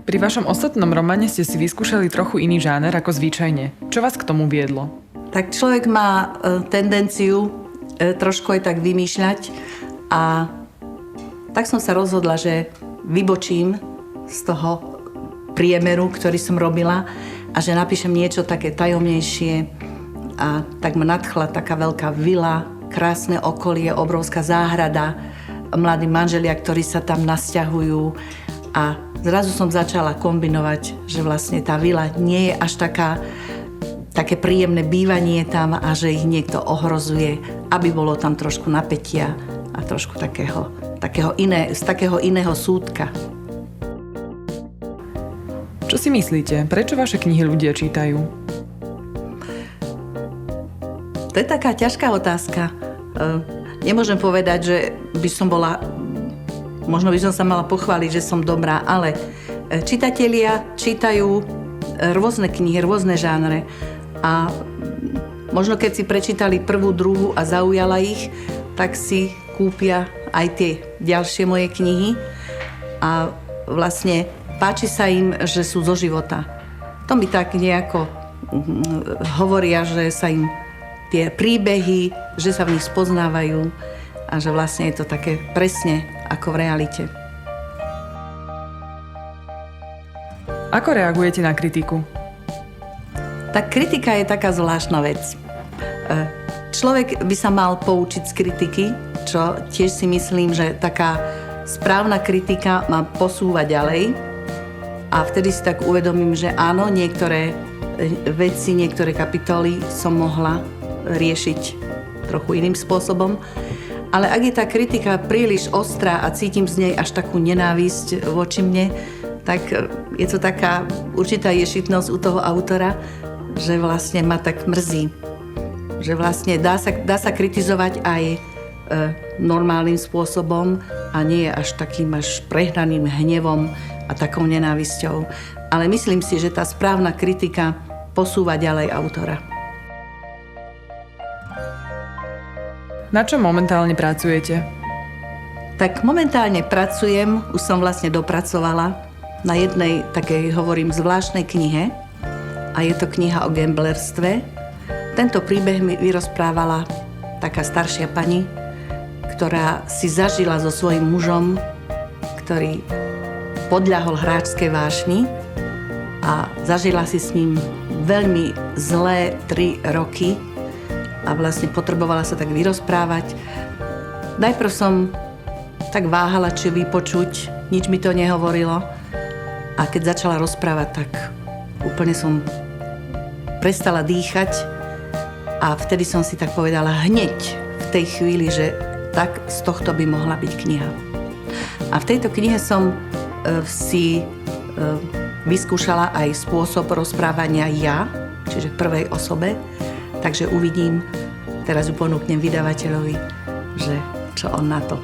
Pri vašom ostatnom románe ste si vyskúšali trochu iný žáner ako zvyčajne. Čo vás k tomu viedlo? Tak človek má tendenciu trošku aj tak vymýšľať a tak som sa rozhodla, že vybočím z toho priemeru, ktorý som robila a že napíšem niečo také tajomnejšie a tak ma nadchla taká veľká vila, krásne okolie, obrovská záhrada, mladí manželia, ktorí sa tam nasťahujú a zrazu som začala kombinovať, že vlastne tá vila nie je až také príjemné bývanie tam a že ich niekto ohrozuje, aby bolo tam trošku napätia a trošku z takého iného súdka. Čo si myslíte? Prečo vaše knihy ľudia čítajú? To je taká ťažká otázka. Nemôžem povedať, že by som bola... Možno by som sa mala pochváliť, že som dobrá, ale čitatelia čítajú rôzne knihy, rôzne žánre. A možno keď si prečítali prvú, druhú a zaujala ich, tak si kúpia aj tie ďalšie moje knihy. A vlastne páči sa im, že sú zo života. To mi tak nejako hovoria, že sa im tie príbehy, že sa v nich spoznávajú a že vlastne je to také presne ako v realite. Ako reagujete na kritiku? Tak kritika je taká zvláštna vec. Človek by sa mal poučiť z kritiky, čo tiež si myslím, že taká správna kritika ma posúva ďalej a vtedy si tak uvedomím, že áno, niektoré veci, niektoré kapitoly som mohla riešiť trochu iným spôsobom. Ale ak je tá kritika príliš ostrá a cítim z nej až takú nenávisť voči mne, tak je to taká určitá ješitnosť u toho autora, že vlastne ma tak mrzí. Že vlastne dá sa kritizovať aj normálnym spôsobom a nie až takým až prehnaným hnevom a takou nenávisťou. Ale myslím si, že tá správna kritika posúva ďalej autora. Na čom momentálne pracujete? Tak momentálne pracujem, už som vlastne dopracovala na jednej takej, hovorím, zvláštnej knihe a je to kniha o gamblerstve. Tento príbeh mi vyrozprávala taká staršia pani, ktorá si zažila so svojím mužom, ktorý podľahol hráčskej vášni a zažila si s ním veľmi zlé 3 roky a vlastne potrebovala sa tak vyrozprávať. Najprv som tak váhala, či vypočuť, nič mi to nehovorilo. A keď začala rozprávať, tak úplne som prestala dýchať a vtedy som si tak povedala hneď v tej chvíli, že tak z tohto by mohla byť kniha. A v tejto knihe som si vyskúšala aj spôsob rozprávania ja, čiže v prvej osobe, takže uvidím, teraz ju ponúknem vydavateľovi, že čo on na to.